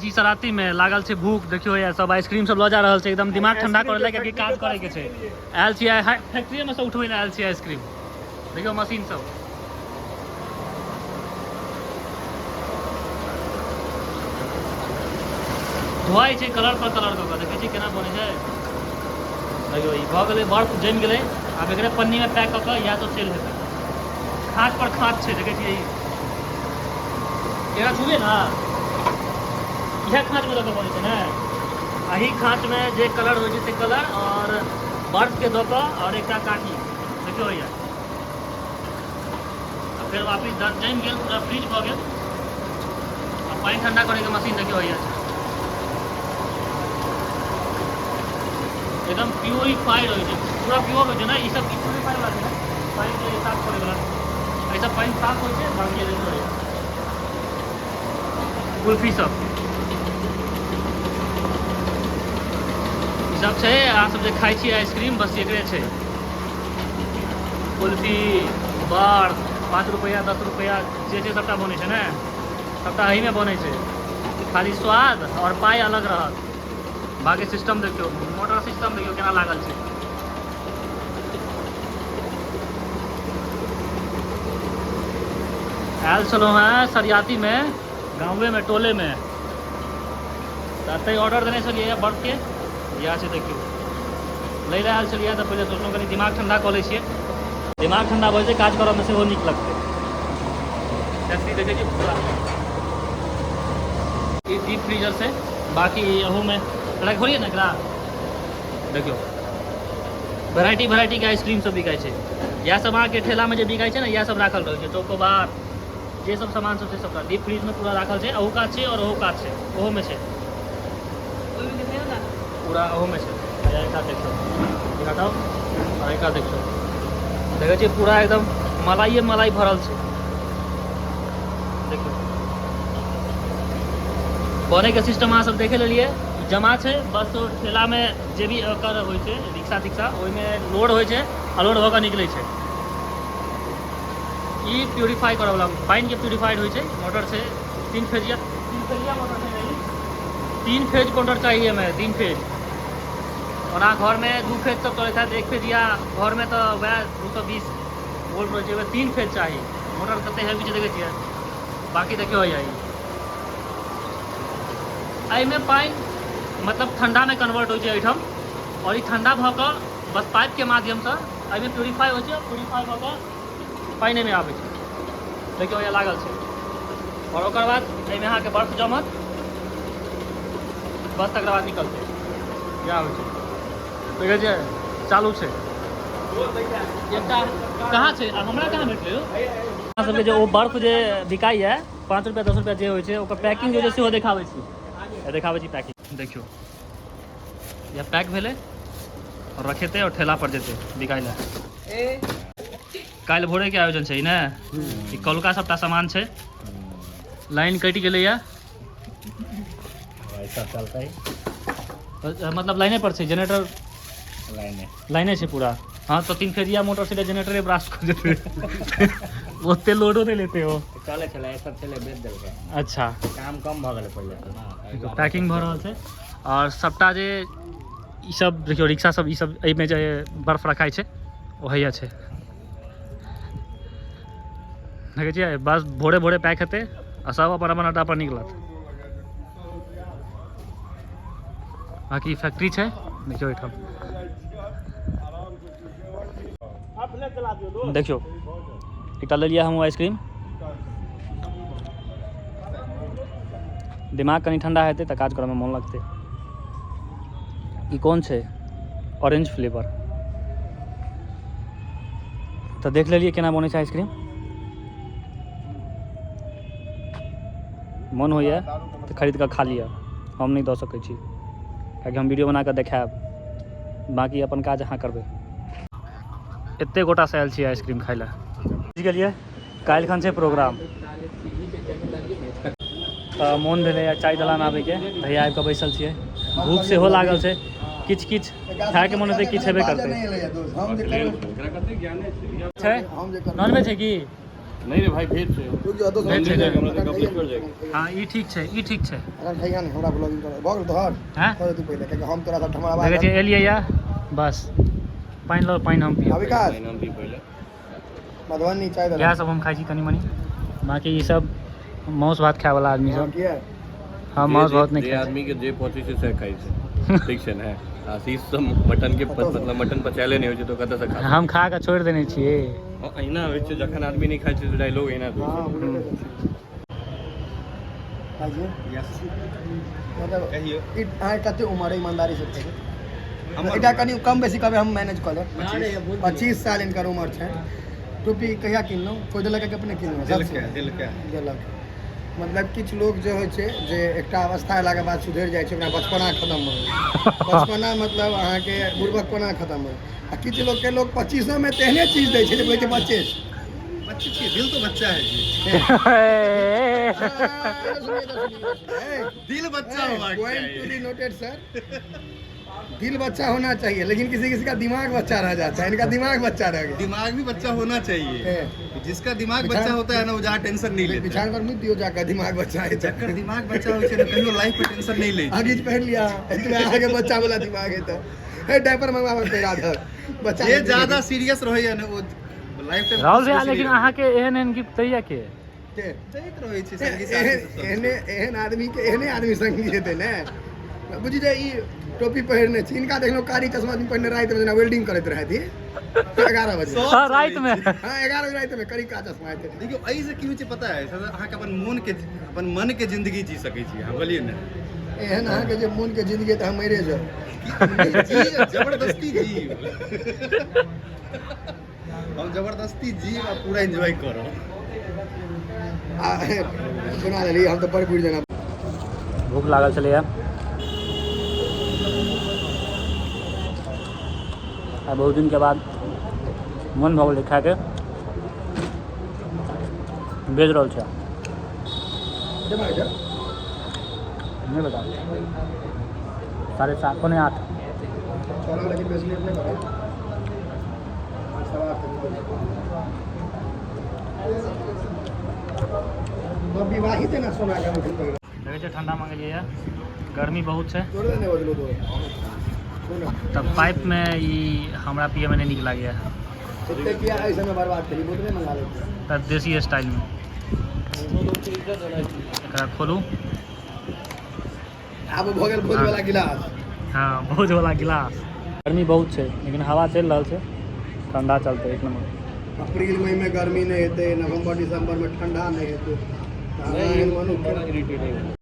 छी सराती में लागल छै भूख, देखियो यार सब आइसक्रीम सब लऽ जा रहल छै, एकदम दिमाग ठंडा करे लए कि काज करे के छै। आयल छी फैक्ट्री में से उठबै लए आयल छी आइसक्रीम, देखियो मशीन सब। धोआई छै कलर पर कलर कऽ के, देखै छी केना बनै छै। देखियो ई भऽ गेलै बर्फ जमि गेलै, आब एकरे पन्नी में पैक कऽ के इएह सब सेल हेतै। खाँच पर खाँच छै, देखै छियै एकरा छुबे ना, इएह खाँच में दऽ के बनै छै ने। एही खाँच में जे कलर होइ छै से कलर और बर्फ के दऽ के और एकटा काठी, देखियो ये फिर वापिस जमि गेल, पूरा फ्रीज भऽ गेल। आ पानि ठंडा करे के मशीन देखियो ये एकदम प्योरीफाइड होइ छै, पूरा प्योर होइ छै ना। ई सब प्योरीफाइड वाला छै, पानि के साफ करे वाला ऐसा पानि साफ होइ छै। बाकी देखियो ये कुल्फी सब ई सब छै। अहाँ सब जे खाइ छी आइसक्रीम बस एकरे छै। कुल्फी बर्फ 5 रुपया 10 रुपया जे छै सबटा बनै छै ने, सबटा एही में बनै छै। खाली स्वाद और पाई अलग रहत, बाकी सिस्टम देखियो, मोटर सिस्टम देखियो केना लागल छै। आयल छलौं हैं सरियाती में, गाँवे में टोले में, तै ऑर्डर देने छलिए बर्फ के, यहाँ से देखियो लै लए आयल छलिए। तो पहले सोचलहुँ कनी दिमाग ठंडा कऽ लै छियै, दिमाग ठंडा भऽ जेतै काज करऽ में सेहो नीक लगतै। फैक्ट्री देखै छी पूरा ई डीप फ्रीजर से, बाकी अहू में रख खोलिए ना एकरा, देखियो वेराइटी के आइसक्रीम सब बिकाई छै। इएह सब अहाँके ठेला में जे बिकाई छै ना, इएह सब राखल रहै छै। चोकोबार जे सब सामान सब छै सबटा डीप फ्रीज में पूरा राखल छै। अहू काज छै और अहू काज छै, ओहो में छै पूरा, अहू में छै। एक देखियो हटाओ और एक देखियो, देखै छियै पूरा एकदम मलाई मलाई भरल छै। देखियो बने के सिस्टम अहाँ सब देखे लेलिए, जमा छै बस ठेला में जे भी एकर होइ छै रिक्शा तिक्शा, ओहिमे लोड होइ छै आ लोड भऽ कऽ निकलै छै। ई प्यूरिफाई करऽ वाला पानि के प्यूरिफाइड होइ छै। मोटर छै 3 फेजिया मोटर छै, 3 फेज मोटर चाहिए हमें, 3 फेज। ओना घर में 2 फेज सब चलता है, 1 फेजिया घर में तो वह 220 वोल्ट रहे छै, 3 फेज चाहिए। मोटर कते हेवी छै देखै छियै। बाकी देखियो एहिमे पानि मतलब ठंडा में कन्वर्ट हो एहिठाम, और ई ठंडा भऽ कऽ बस पाइप के माध्यम से एहिमे प्यूरिफाई हो, प्यूरिफाई भऽ कऽ पानि में आबै छै। देखियो ये लागल छै, और ओकर बाद एहिमे अहाँके बर्फ जमत, बस तकर बाद निकलतै इएह होइ छै। देखै छियै चालू छै। एकटा कहाँ छै, हमरा कहाँ भेटलै हो अहाँ सबके जे ओ बर्फ जे बिकाई है 5 रुपया 10 रुपया जे होइ छै, ओकर पैकिंग जे छै सेहो देखाबै छी। देखाबै छी पैकिंग, देखियो या पैक भेलै और रखेतै और ठेला पर जेतै बिकाई लए। काल्हि भोरे के आयोजन छै ने, ई कौलका सबटा सामान छै। लाइन कटि गेलै या चलतै, मतलब लाइने पर छै जनरेटर, लाइने छै पूरा। हाँ तो 3 फेजिया मोटर से जनरेटरे ब्रास्ट कर देते ओते लोडो नहीं लेते हो। चले चले सब चले बेच देलकै। अच्छा काम कम भ गेलै पहिले तो पैकिंग भ रहल छै। और सबटा जे ई सब देखियो रिक्शा सब, ई सब एहिमे जे बर्फ रखाई छै ओहिया छै, देखै छियै। बस भोरे भोरे पैक हेतै आ सब अपन अपन अड्डा पर निकलत। बाकी फैक्ट्री छै देखियो एहिठाम, देखियो एकटा ले लिया हम आइसक्रीम। दिमाग कनी ठंडा हेतै तऽ काज करऽ में मोन लगतै। ई कोन छै, ऑरेंज फ्लेवर। तऽ देख लेलिए केना बनै छै आइसक्रीम, मन होइए तऽ खरीद कऽ खा लिअ। हम नहीं दऽ सकै छी कियाकि हम वीडियो बना कऽ देखायब, बाकी अपन काज अहाँ करबै। एते गोटा से आयल छी आइसक्रीम खाइ लए, बुझि गेलिए काल्हि खन छै प्रोग्राम। तऽ मोन भेलै चाय दलान आबैके, भैया आबि कऽ बैसल छियै। भूख सेहो लागल छै, किछु किछु खायके मोन हेतै, किछु हेबे करतै। छै नॉनवेज है कि नहीं रे भाई भेज से रुक जाओ 2 भेज सेकंड छै, हमरा तऽ कंप्लीट कर जाएगा हाँ ई ठीक छै ई ठीक छै अरे खैया ने हमरा ब्लॉगिंग कर भऽ गेल तोहर हैं कर तू पहिले कियाकि हम तोरा सब हमरा देखै आवाज छियै एलियै या बस पानि लो पानि हम पियब अभी का नाम भी पहले मधुबनी चाय दे इएह सब हम खाइ छी कनी मनी बाकी ई सब मांस भात खाय वाला आदमी सब किया हम मांस भात नहीं जे खाइ आदमी के जे पहुंची से खाइ छै ठीक छै ने आशीष सब मटन के मतलब मटन पचाले नहीं हो छै तो कतऽ से छी। खा हम खा के छोड़ि देने छियै अहिना होइ छै जखन आदमी नहीं खाइ छै तो डायलॉग अहिना होइ हां छै बोले हाजी यस मतलब कहियो ई आइ कते उम्र है ईमानदारी से कहियो हम एटा कनी कम बेसी कबे हम मैनेज कर लेब 25 साल इनकर उम्र छै टोपी कहिया किनलो कोई देलक के अपने किनलो दिल क्या देलक मतलब किछु लोग जे होइ छै जे एकटा अवस्था अयलाके बाद सुधरि जाइ छै ओकरा बचपना खत्म भऽ गेल बचपना मतलब अहाँके बुढ़बकपना खत्म भऽ गेल आ किछु लोग के लोग 25 में तेहने चीज दै छै जे कहै छै बच्चे बच्चे के दिल तो बच्चा है जी दिल बच्चा होगा point to be noted sir दिल बच्चा होना चाहिए लेकिन किसी किसी का दिमाग बच्चा रह जाता है इनका दिमाग बच्चा रह गया दिमाग भी बच्चा होना चाहिए जिसका दिमाग बिछान- बच्चा होता है ना वो जहाँ टेंशन नहीं लेता बिछान पर मुझ दियो जाकर दिमाग बच्चा है जकर दिमाग बच्चा हो छै ना कहियो लाइफ पे टेंशन नहीं ले आगे पहन लिया इतना आगे बच्चा वाला दिमाग है तो ए डायपर मंगवा के पैरा बच्चा जे ज्यादा सीरियस रहैया ना वो लाइफ टाइम राहुल भैया लेकिन अहाँके एहन एहन गिफ्ट दैया के दैत रहै छै संगी साथी सब एहन आदमी के एहने आदमी संगी हेतै ने बुझी जे ई टोपी पहिरने छी इनका देखलो कारी चश्मा दिन पहिरने राति में जेना वेल्डिंग करैत रहै थी 11 बजे हाँ रात में हाँ 11 बजे राति में करी का चश्मा हेतै देखियो एहि से की होइ छै पता है अहाँ के अपन मन के जिंदगी जी सकै छी अहाँ बोलिए ना एहन अहाँके जे मोन के जिंदगी तऽ हम मरे जाउ जी जबरदस्ती जी हम जबरदस्ती जी और पूरा एंजॉय करो आ बना लेली हम तऽ बड़ बुढ़ जना भूख लागल छलैया आ बहुत दिन के बाद मन भऽ गेलै खाके बेच रहल छै जमा जा नहीं बता 7:30 पौने 8 चलो लेकिन बेसी लेट नहीं करो तो विवाहित है ना सोना का मुठ्ठी पकड़ देखै छै ठंडा मांगलियै या गर्मी बहुत छै जोड़ देने बदलो दो सुनो तब पाइप में ई हमरा पिए में नहीं नीक लागैया कितने किया ऐसे में बर्बाद करी बोतलें मंगा लेते तब देसी स्टाइल में एकरा खोलू अब भोगल भोज वाला गिलास हाँ भोज वाला गिलास गर्मी बहुत छै लेकिन हवा चलि रहल छै ठंडा चलते 1 नंबर अप्रैल मई में गर्मी नहीं हेतै नवंबर दिसंबर में ठंडा नहीं हेतै इरिटेटिंग